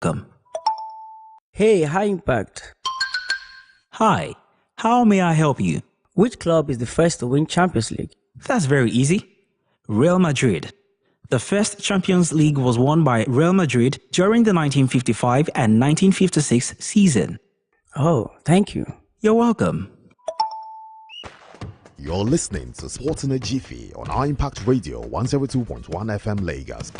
Come. Hey, high impact. Hi, how may I help you? Which club is the first to win Champions League? That's very easy. Real Madrid. The first Champions League was won by Real Madrid during the 1955 and 1956 season. Oh, thank you. You're welcome. You're listening to Sports in a Jiffy on impact Radio 102.1 FM Lagos.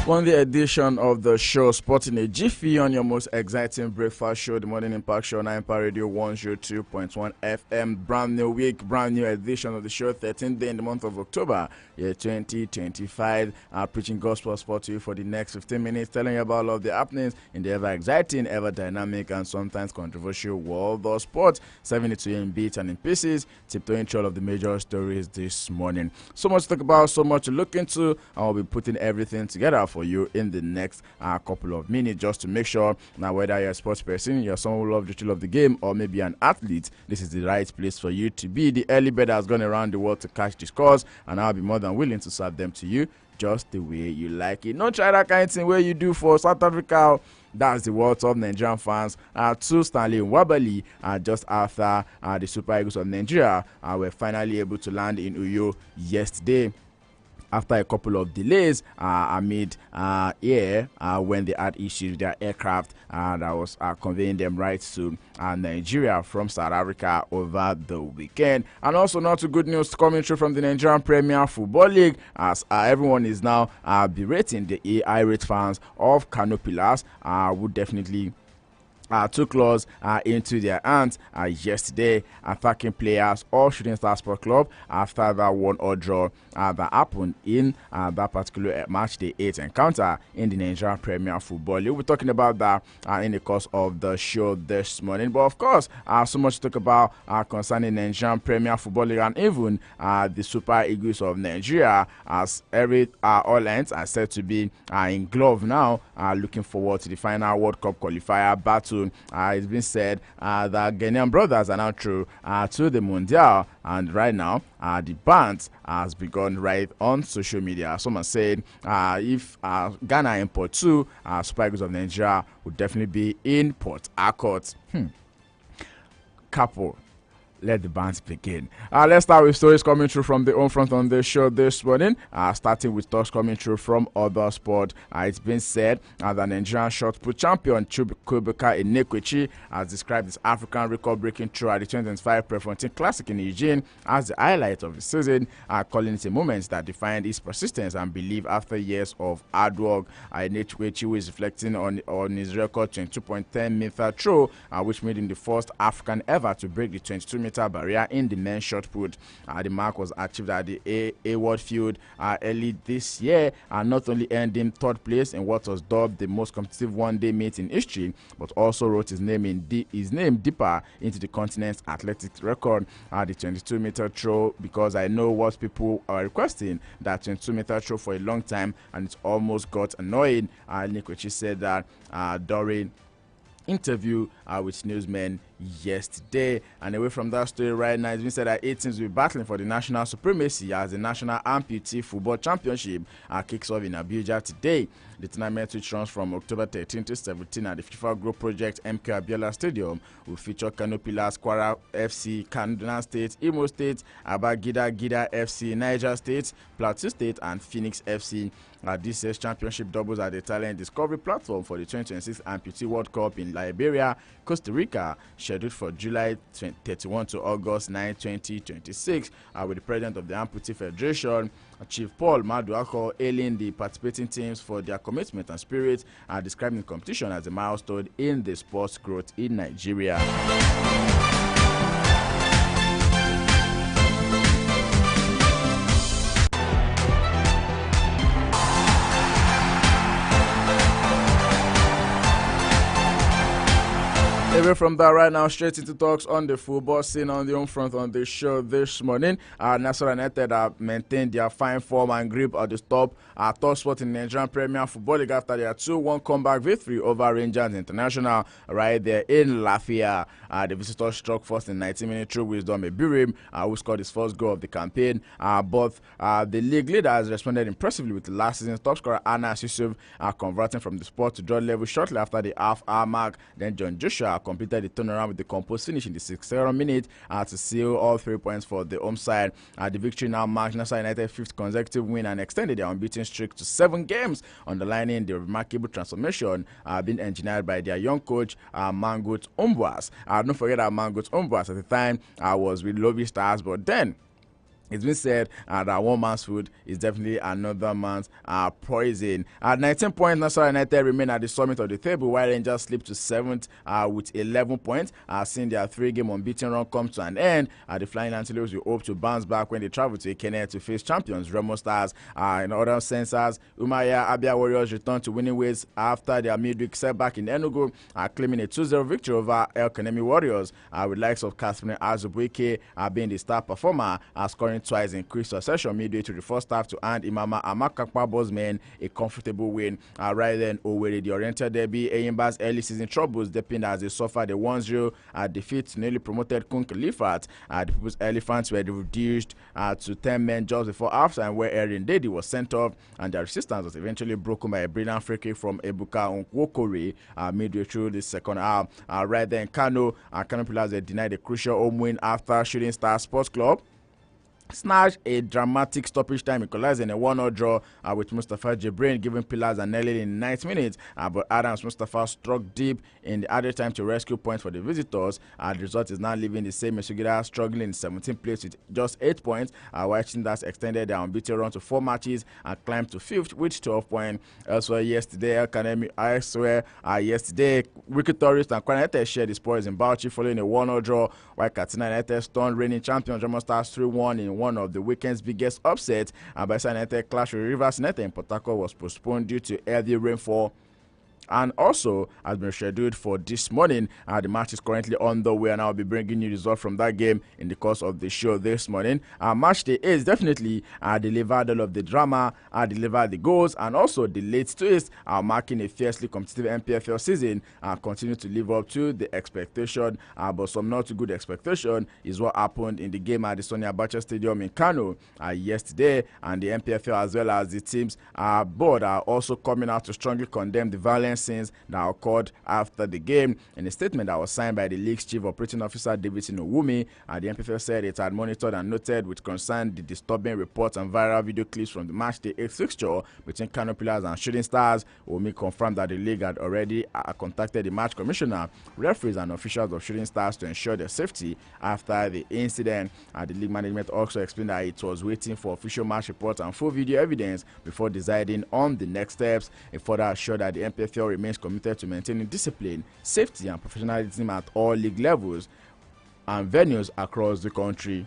On the edition of the show Sporting a Jiffy on your most exciting breakfast show, the Morning Impact Show, 9 Radio 102.1 FM. Brand new week, brand new edition of the show, 13th day in the month of October, year 2025. Preaching gospel sport to you for the next 15 minutes, telling you about all of the happenings in the ever exciting, ever dynamic, and sometimes controversial world of sport. 72 in bits and in pieces, tiptoeing through all of the major stories this morning. So much to talk about, so much to look into, and I'll be putting everything together for you in the next couple of minutes, just to make sure now whether you're a sports person, you're someone who loves the thrill of the game, or maybe an athlete, this is the right place for you to be. The early bird has gone around the world to catch the scores, and I'll be more than willing to serve them to you just the way you like it. Don't try that kind of thing where you do for South Africa. That's the world of Nigerian fans. To Stanley Nwabali, just after the Super Eagles of Nigeria were finally able to land in Uyo yesterday, after a couple of delays amid air when they had issues with their aircraft that was conveying them right to Nigeria from South Africa over the weekend. And also not too good news coming through from the Nigerian Premier Football League, as everyone is now berating the irate fans of Kano Pillars, who definitely took laws into their hands yesterday, attacking players of Shooting Star Sport Club after that 1-1 draw that happened in that particular match day 8 encounter in the Nigerian Premier Football League. We'll be talking about that in the course of the show this morning. But of course, so much to talk about concerning Nigerian Premier Football League and even the Super Eagles of Nigeria, as every all ends are said to be in glove now, looking forward to the final World Cup qualifier battle. It's been said that Ghanaian brothers are now through to the Mundial, and right now the band has begun right on social media. Someone said if Ghana in Port 2, Super Eagles of Nigeria would definitely be in Port Harcourt. Capo. Let the bands begin. Let's start with stories coming through from the home front on the show this morning. Starting with talks coming through from other sport. It's been said that Nigerian shot put champion Chukwuebuka Enekwechi has described his African record-breaking throw at the 2025 Prefontaine Classic in Eugene as the highlight of the season, calling it a moment that defined his persistence and belief after years of hard work. Enekwechi is reflecting on his record 22.10-meter throw, which made him the first African ever to break the 22-meter barrier in the men's shot put. The mark was achieved at the Hayward Field early this year, and not only earned him third place in what was dubbed the most competitive one-day meet in history, but also wrote his name deeper into the continent's athletics record. The 22-meter throw, because I know what people are requesting, that 22-meter throw for a long time, and it almost got annoying. Nikwechi said that during interview with newsmen yesterday. And away from that story right now, it's been said that 8 teams will be battling for the national supremacy as the National Amputee Football Championship kicks off in Abuja today. The tournament, which runs from October 13 to 17 at the FIFA Group Project MK Abiola Stadium, will feature Kano Pillars, Kwara FC, Kaduna State, Imo State, Abagida Gida FC, Niger State, Plateau State, and Phoenix FC. This year's championship doubles as the talent discovery platform for the 2026 Amputee World Cup in Liberia, Costa Rica, scheduled for July 31 to August 9, 2026, with the president of the Amputee Federation, Chief Paul Maduako, hailing the participating teams for their commitment and spirit, describing the competition as a milestone in the sports growth in Nigeria. Away from that right now, straight into talks on the football scene on the home front on the show this morning. Nasarawa United have maintained their fine form and grip at the top spot in the Nigerian Premier Football League after their 2-1 comeback victory over Rangers International right there in Lafayette. The visitors struck first in 19 minutes through Wisdom Ebirim, who scored his first goal of the campaign. But the league leader has responded impressively with the last season's top scorer Anas Yusuf converting from the spot to draw level shortly after the half-hour mark. Then John Joshua completed the turnaround with the composed finish in the 67th minute to seal all 3 points for the home side. The victory now marks Nasarawa United's 5th consecutive win and extended their unbeaten streak to 7 games, underlining the remarkable transformation being engineered by their young coach, Mangoot Umbwas. Don't forget that Mangoot Umbwas at the time was with Lobby Stars, but then it's been said that one man's food is definitely another man's poison. At 19 points, Nasarawa United remain at the summit of the table, while Rangers slipped to 7th with 11 points. Seeing their 3-game unbeaten run come to an end, the Flying Antelopes will hope to bounce back when they travel to Ekene to face champions Remo Stars. In other sensors, Umaya Abia Warriors return to winning ways after their midweek setback in Enugu, claiming a 2-0 victory over El Kanemi Warriors, with likes of Catherine Ajiboye being the star performer, scoring twice in quick succession midway to the first half to hand Imama Amakakpabo's men a comfortable win. Right then, Owerri, the Oriental Derby, Eyimba's early season troubles depend as they suffered a 1-0 defeat to newly promoted Kun Khalifat. The People's Elephants were reduced to 10 men just before halftime, where Erin Dedi was sent off, and their resistance was eventually broken by a brilliant free kick from Ebuka Nkwokore midway through the second half. Right then, Kano Pillars were denied a crucial home win after Shooting Star Sports Club snatched a dramatic stoppage time equalizing a 1-0 draw with Mustafa Jibrin giving Pillars an early in 9th minute, but Adams Mustafa struck deep in the added time to rescue points for the visitors. The result is now leaving the same Mesugida struggling in 17th place with just 8 points, while Chinders extended their unbeaten run to 4 matches and climbed to 5th with 12 points. Elsewhere yesterday, Wicked Tourist and Kwara United shared the spoils in Bauchi following a 1-0 draw, while Katsina United stunned reigning champions Remo Stars 3-1 in one of the weekend's biggest upsets. Bayelsa United clash with Rivers United in Port Harcourt was postponed due to heavy rainfall and also has been scheduled for this morning. The match is currently on the way, and I'll be bringing you results from that game in the course of the show this morning. Match day is definitely delivered all of the drama, delivered the goals, and also the late twist, marking a fiercely competitive MPFL season. Continue to live up to the expectation, but some not too good expectation is what happened in the game at the Sony Abacha Stadium in Kano yesterday, and the MPFL as well as the teams board are also coming out to strongly condemn the violence scenes that occurred after the game. In a statement that was signed by the league's chief operating officer Davidson Owumi, the MPFL said it had monitored and noted with concern the disturbing reports and viral video clips from the match day 8th fixture between Kano Pillars and Shooting Stars. Owumi confirmed that the league had already contacted the match commissioner, referees and officials of Shooting Stars to ensure their safety after the incident. The league management also explained that it was waiting for official match reports and full video evidence before deciding on the next steps. It further assured that the MPFL remains committed to maintaining discipline, safety and professionalism at all league levels and venues across the country.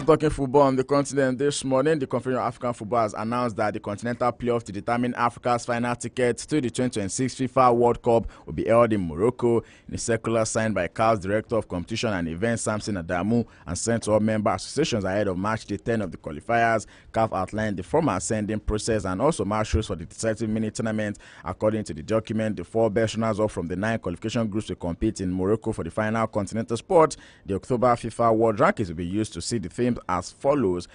talking football on the continent this morning. The Confederation of African Football has announced that the continental playoff to determine Africa's final ticket to the 2026 FIFA World Cup will be held in Morocco. In a circular signed by CAF's Director of Competition and Events, Samson Adamu, and sent to all member associations ahead of match day 10 of the qualifiers, CAF outlined the formal sending process and also match rules for the decisive mini tournament. According to the document, the 4 best runners up from the 9 qualification groups will compete in Morocco for the final continental spot. The October FIFA World Rankings will be used to see the themes as follows.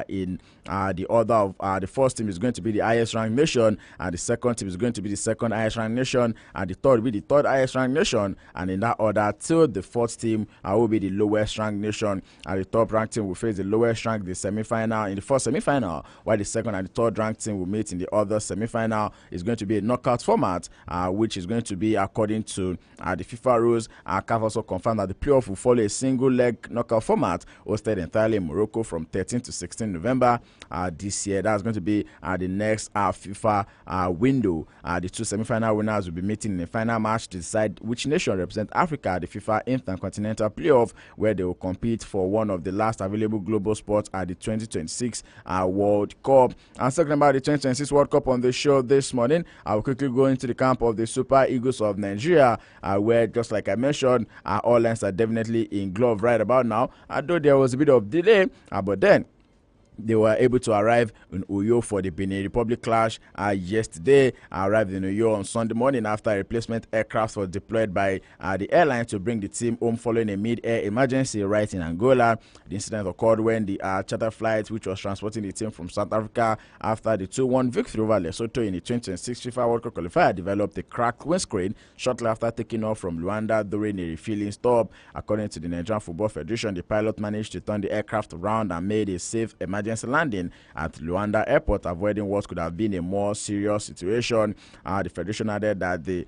In the order of the first team is going to be the highest ranked nation, and the second team is going to be the second highest ranked nation, and the third will be the third highest ranked nation, and in that order till the fourth team will be the lowest ranked nation, and the top ranked team will face the lowest ranked in the first semi-final, while the second and the third ranked team will meet in the other semi-final. Is going to be a knockout format, which is going to be according to the FIFA rules. CAF also confirmed that the playoff will follow a single leg knockout format hosted entirely in Morocco from 13 to 16 November this year. That's going to be the next FIFA window. The 2 semi-final winners will be meeting in a final match to decide which nation represents Africa at the FIFA Intercontinental Playoff, where they will compete for one of the last available global spots at the 2026 World Cup. And talking about the 2026 World Cup on the show this morning, I will quickly go into the camp of the Super Eagles of Nigeria, where, just like I mentioned, all lines are definitely in glove right about now. Though there was a bit of delay, but then they were able to arrive in Uyo for the Benin Republic clash yesterday. Arrived in Uyo on Sunday morning after a replacement aircraft was deployed by the airline to bring the team home following a mid-air emergency right in Angola. The incident occurred when the charter flight, which was transporting the team from South Africa after the 2-1 victory over Lesotho in the 2026 FIFA World Cup qualifier, developed a cracked windscreen shortly after taking off from Luanda during a refueling stop. According to the Nigerian Football Federation, the pilot managed to turn the aircraft around and made a safe emergency landing at Luanda Airport, avoiding what could have been a more serious situation. The Federation added that the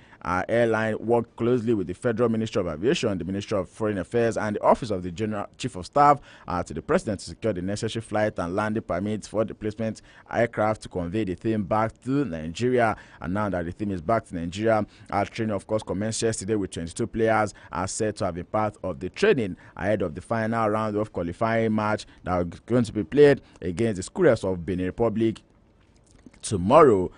airline worked closely with the Federal Ministry of Aviation, the Ministry of Foreign Affairs, and the Office of the General Chief of Staff to the President to secure the necessary flight and landing permits for the replacement aircraft to convey the team back to Nigeria. And now that the team is back to Nigeria, training, of course, commenced yesterday with 22 players said to have been part of the training ahead of the final round of qualifying match that is going to be played against the Couriers of Benin Republic tomorrow,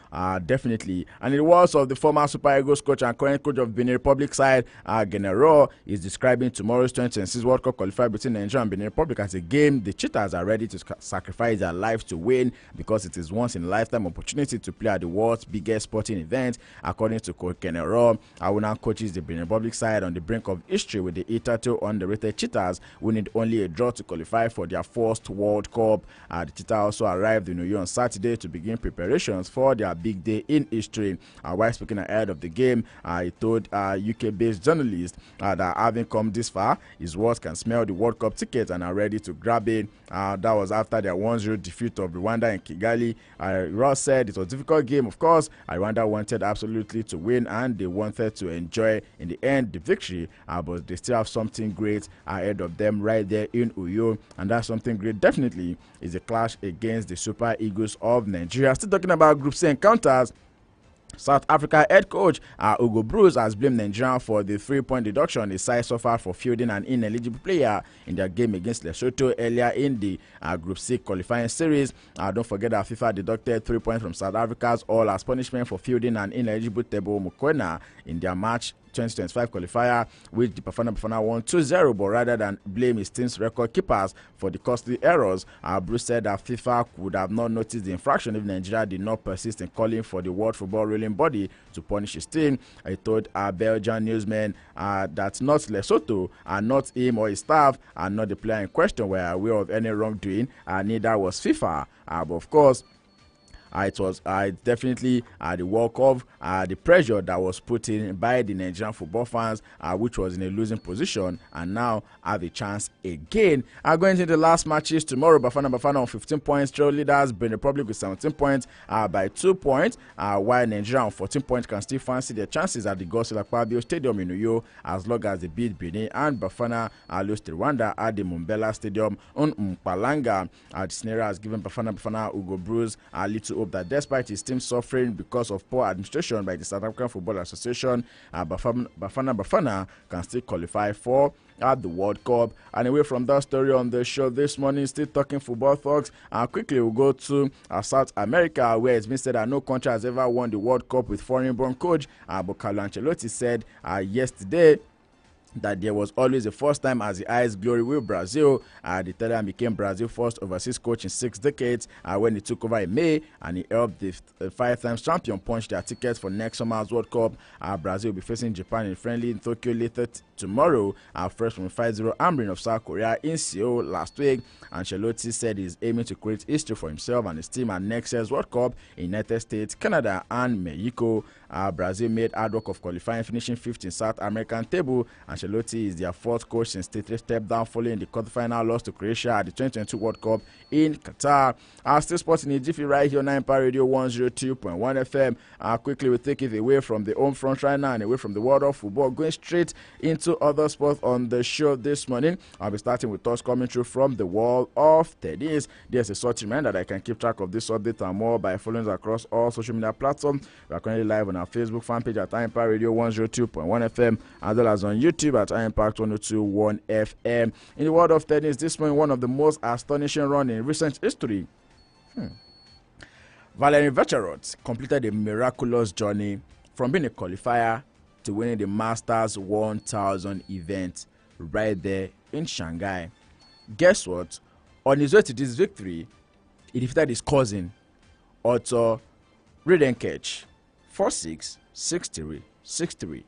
definitely. And in the words of the former Super Eagles coach and current coach of Benin Republic side, General, is describing tomorrow's 2026 World Cup qualifier between Nigeria and Benin Republic as a game the cheaters are ready to sacrifice their lives to win, because it is once in a lifetime opportunity to play at the world's biggest sporting event. According to Coach General, Awuna coaches the Benin Republic side on the brink of history with the hitherto underrated cheaters, who need only a draw to qualify for their first World Cup. The cheaters also arrived in Uyo on Saturday to begin preparation for their big day in history. While speaking ahead of the game, he told UK-based journalists that having come this far, his words can smell the World Cup ticket and are ready to grab it. That was after their 1-0 defeat of Rwanda in Kigali. Ross said it was a difficult game, of course. Rwanda wanted absolutely to win, and they wanted to enjoy, in the end, the victory, but they still have something great ahead of them right there in Uyo, and that something great definitely is a clash against the Super Eagles of Nigeria. Still talking about Group C encounters, South Africa head coach Hugo Broos has blamed Nigeria for the 3-point deduction his side suffered for fielding an ineligible player in their game against Lesotho earlier in the Group C qualifying series. Don't forget that FIFA deducted 3 points from South Africa's all as punishment for fielding an ineligible Tebo Mokoena in their match 2025 qualifier, which the Bafana won 2-0, but rather than blame his team's record keepers for the costly errors, Bruce said that FIFA would have not noticed the infraction if Nigeria did not persist in calling for the World Football Ruling Body to punish his team. He told Belgian newsmen that not Lesotho, not him or his staff, and not the player in question were aware of any wrongdoing, neither was FIFA. But of course, it was definitely the work of the pressure that was put in by the Nigerian football fans, which was in a losing position, and now have a chance again. Going into the last matches tomorrow, Bafana on 15 points, trail leaders, Benin Republic with 17 points by 2 points, while Nigeria on 14 points can still fancy their chances at the Godswill Akpabio Stadium in Uyo, as long as they beat Benin, and Bafana lose to Rwanda at the Mumbela Stadium on Mpalanga. The scenario has given Bafana Ugo Bruce a little hope that despite his team suffering because of poor administration by the South African Football Association, Bafana can still qualify for at the World Cup. And away from that story on the show this morning, still talking football thugs, and quickly we'll go to South America, where it's been said that no country has ever won the World Cup with foreign-born coach. But Carlo Ancelotti said yesterday that there was always a first time as the highest glory with Brazil. The Italian became Brazil's first overseas coach in 6 decades when he took over in May, and he helped the 5 times champion punch their tickets for next summer's World Cup. Brazil will be facing Japan in friendly in Tokyo later tomorrow, first from 5-0 hammering of South Korea in Seoul last week. Ancelotti said he's aiming to create history for himself and his team at next year's World Cup in United States, Canada, and Mexico. Brazil made hard work of qualifying, finishing 5th in South American table. Ancelotti is their 4th coach since they stepped down following the quarterfinal loss to Croatia at the 2022 World Cup in Qatar. Still sporting a Jiffy right here on Empire Radio 102.1 FM. Quickly we take it away from the home front right now and away from the world of football, going straight into other sports on the show this morning. I'll be starting with us coming through from the world of tennis. There's a short reminder that I can keep track of this update and more by following us across all social media platforms. We are currently live on our Facebook fan page at Empire Radio 102.1 FM, as well as on YouTube at Impact 102.1 FM. In the world of tennis this morning, one of the most astonishing runs in recent history. Valerie Vecharot completed a miraculous journey from being a qualifier to winning the Masters 1000 event right there in Shanghai. Guess what? On his way to this victory, he defeated his cousin, Otto Ridenkech, 4-6, 6-3, 6-3.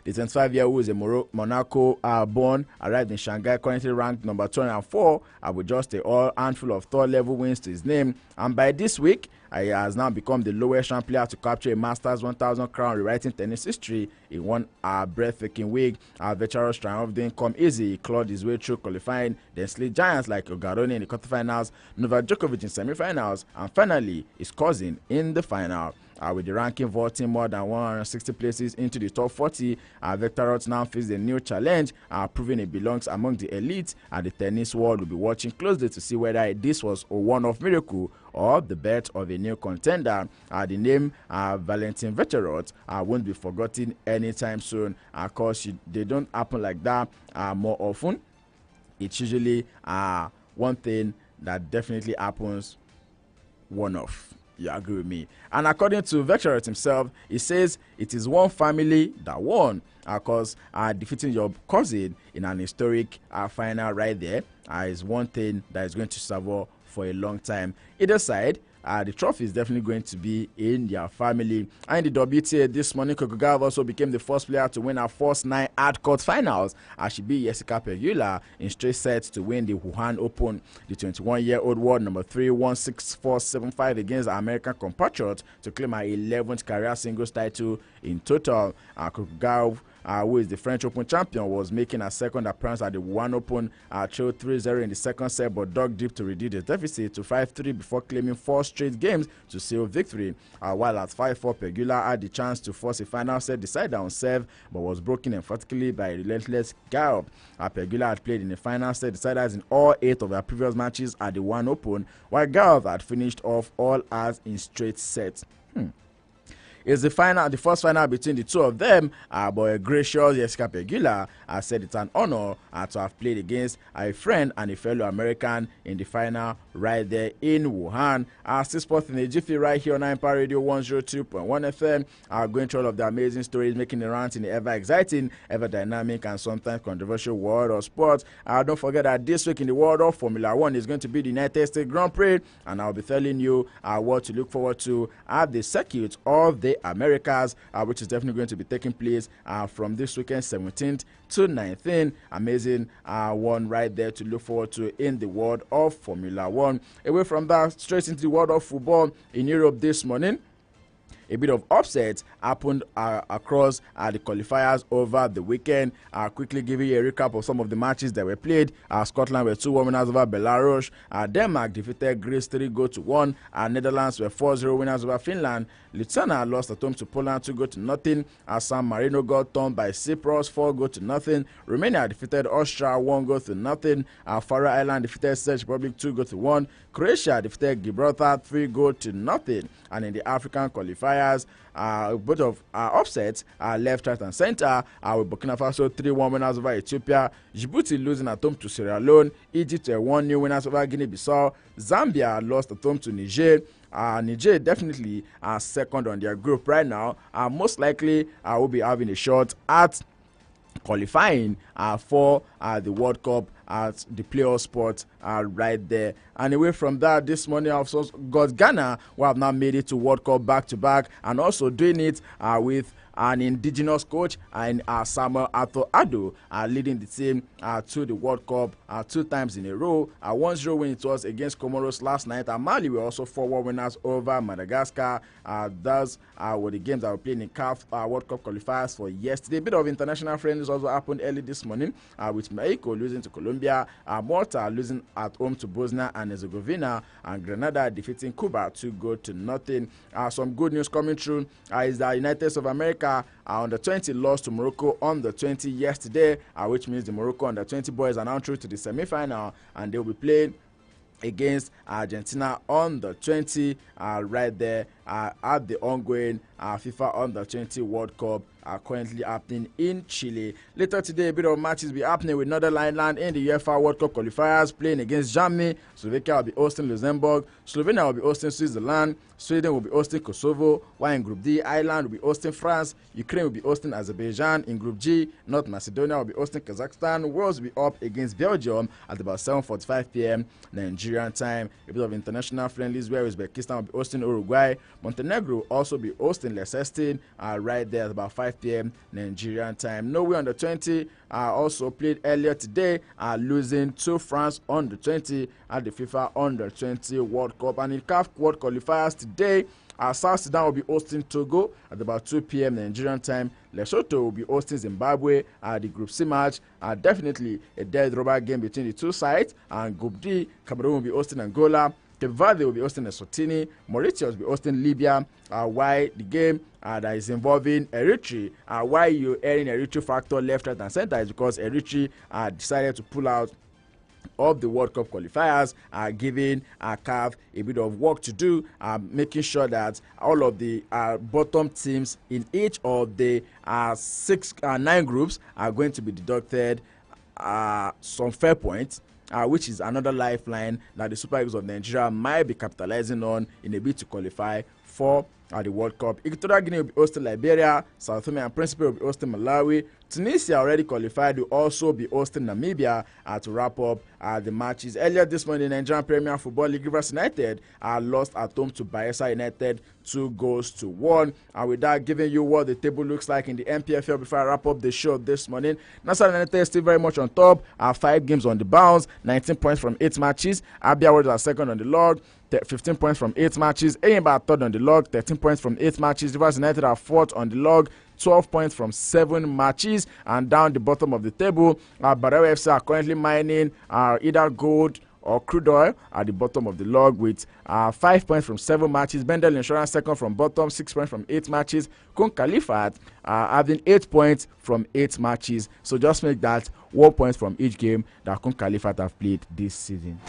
The 25-year-old, who is a Monaco-born, arrived in Shanghai, currently ranked number 204, with just a handful of third-level wins to his name. And by this week, he has now become the lowest ranked player to capture a Masters 1000 crown, rewriting tennis history in one breathtaking week. Vecharot's triumph didn't come easy. He clawed his way through qualifying, then slid giants like Ogaroni in the quarterfinals, Novak Djokovic in semifinals, and finally his cousin in the final. With the ranking vaulting more than 160 places into the top 40, Vecharot now faces a new challenge, proving he belongs among the elite, and the tennis world will be watching closely to see whether this was a one-off miracle or the birth of a new contender. The name Valentin Vecharot won't be forgotten anytime soon, because they don't happen like that more often. It's usually one thing that definitely happens one-off. You agree with me? And according to Vecharot himself, he says it is one family that won, because defeating your cousin in an historic final right there is one thing that is going to savour for a long time. Either side, the trophy is definitely going to be in their family. And in the WTA this morning, Coco Gauff also became the first player to win her first 9 hard-court finals, as she beat Jessica Pegula in straight sets to win the Wuhan Open. The 21-year-old world number 3 won 6-4, 7-5 against her American compatriot to claim her 11th career singles title in total. Coco Gauff, who is the French Open champion, was making her second appearance at the Wuhan Open, trailed 3-0 in the second set, but dug deep to reduce the deficit to 5-3 before claiming 4 straight games to seal victory. While at 5-4, Pegula had the chance to force a final set decider on serve, but was broken emphatically by a relentless Gauff. Pegula had played in the final set deciders in all 8 of her previous matches at the Wuhan Open, while Gauff had finished off all as in straight sets. It's the first final between the two of them, but a gracious Jessica Pegula said it's an honor to have played against a friend and a fellow American in the final right there in Wuhan. Still sporting a Jiffy right here on Empire Radio 102.1 FM. Going through all of the amazing stories making the rounds in the ever exciting, ever dynamic, and sometimes controversial world of sports. Don't forget that this week in the world of Formula 1 is going to be the United States Grand Prix, and I'll be telling you what to look forward to at the circuit of the Americas, which is definitely going to be taking place from this weekend 17th to 19th. Amazing one right there to look forward to in the world of Formula 1. Away from that, straight into the world of football in Europe this morning. A bit of upset happened across the qualifiers over the weekend. Quickly giving you a recap of some of the matches that were played. Scotland were 2-1 winners over Belarus. Denmark defeated Greece 3-1. Netherlands were 4-0 winners over Finland. Lithuania lost at home to Poland 2-0. San Marino got turned by Cyprus 4-0. Romania defeated Austria 1-0. Faroe Island defeated Czech Republic 2-1. Croatia defeated Gibraltar 3-0. And in the African qualifiers, both of upsets left, right, and center. With Burkina Faso 3-1 winners over Ethiopia. Djibouti losing at home to Sierra Leone. Egypt were 1-0 winners over Guinea-Bissau. Zambia lost at home to Niger. Niger definitely second on their group right now. Most likely will be having a shot at qualifying for the World Cup at the playoff spot right there. And away from that, this morning I've also got Ghana, who have now made it to World Cup back-to-back, and also doing it with an indigenous coach and Samuel Ado leading the team to the World Cup 2 times in a row. 1-0 win it was against Comoros last night. Mali were also 4-1 winners over Madagascar. Those were the games that were playing in CAF World Cup qualifiers for yesterday. A bit of international friendlies also happened early this morning, with Mexico losing to Colombia, Malta losing at home to Bosnia and Herzegovina, and Grenada defeating Cuba 2-0. Some good news coming through is that United States of America under 20 lost to Morocco under 20 yesterday, which means the Morocco under 20 boys are now through to the semi-final, and they'll be playing against Argentina under 20 right there at the ongoing FIFA under 20 World Cup currently happening in Chile. Later today, a bit of matches will be happening with Northern Ireland in the UEFA World Cup qualifiers, playing against Germany. Slovakia will be hosting Luxembourg. Slovenia will be hosting Switzerland. Sweden will be hosting Kosovo. While in Group D, Ireland will be hosting France. Ukraine will be hosting Azerbaijan. In Group G, North Macedonia will be hosting Kazakhstan. Wales will be up against Belgium at about 7:45 p.m. Nigerian time. A bit of international friendlies where Uzbekistan will be hosting Uruguay. Montenegro will also be hosting Liechtenstein right there at about 5 p.m. Nigerian time. Norway under 20 also played earlier today, losing to France under 20 at the FIFA under 20 World Cup. And in CAF World qualifiers today, South Sudan will be hosting Togo at about 2 p.m. Nigerian time. Lesotho will be hosting Zimbabwe at the Group C match. Definitely a dead rubber game between the two sides. And Group D, Cameroon will be hosting Angola. Cape Verde will be hosting Eswatini. Mauritius will be hosting Libya. Why the game that is involving Eritrea, why you're hearing Eritrea factor left, right, and center is because Eritrea decided to pull out of the World Cup qualifiers, giving CAF a bit of work to do, making sure that all of the bottom teams in each of the 9 groups are going to be deducted some fair points, which is another lifeline that the Super Eagles of Nigeria might be capitalizing on in a bid to qualify for the World Cup. Equatorial Guinea will be hosting Liberia. South Tome and Principe will be hosting Malawi. Tunisia, already qualified, will also be hosting Namibia to wrap up the matches. Earlier this morning, the Nigerian Premier Football League, Rivers United lost at home to Bayelsa United 2-1. And with that, giving you what the table looks like in the MPFL before I wrap up the show this morning. Nassau United is still very much on top. 5 games on the bounce, 19 points from 8 matches. Abia Warriors are second on the log, 15 points from 8 matches. Eyimba are third on the log, 13 points from 8 matches. Rivers United are fourth on the log, 12 points from 7 matches. And down the bottom of the table, Barawa FC are currently mining either gold or crude oil at the bottom of the log with 5 points from 7 matches. Bendel Insurance second from bottom, 6 points from 8 matches. Kun Khalifat having 8 points from 8 matches. So just make that 1 point from each game that Kun Khalifat have played this season.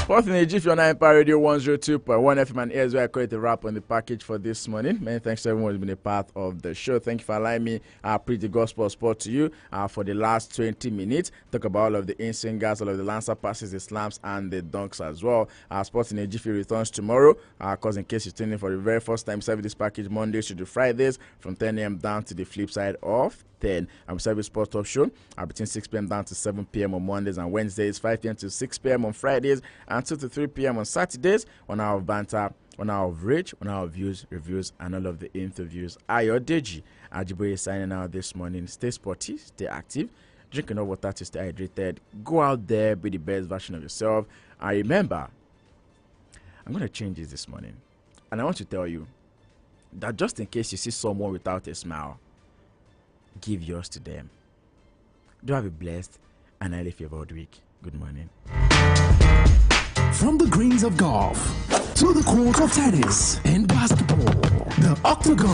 Fourth in the Jiffy on Empire Radio 102.1 FM, and here's where I call it a wrap on the package for this morning. Many thanks to everyone who's been a part of the show. Thank you for allowing me preach the gospel of sport to you for the last 20 minutes. Talk about all of the in-singers, all of the lancer passes, the slams, and the dunks as well. Sports in a Jiffy returns tomorrow. Because in case you're tuning in for the very first time, serving this package Mondays to the Fridays from 10 a.m. down to the flip side of 10. I'm serving Sports Talk Show between 6 p.m. down to 7 p.m. on Mondays and Wednesdays, 5 p.m. to 6 p.m. on Fridays, and 2 to 3 p.m. on Saturdays. 1 hour of banter, 1 hour of rich, 1 hour of views, reviews, and all of the interviews. Ayodeji, Ajiboye signing out this morning. Stay sporty, stay active, drink enough water to stay hydrated. Go out there, be the best version of yourself. And remember, I'm going to change this morning. And I want to tell you that just in case you see someone without a smile, give yours to them. Do have a blessed and highly favored week. Good morning. From the greens of golf to the court of tennis and basketball, the Octagon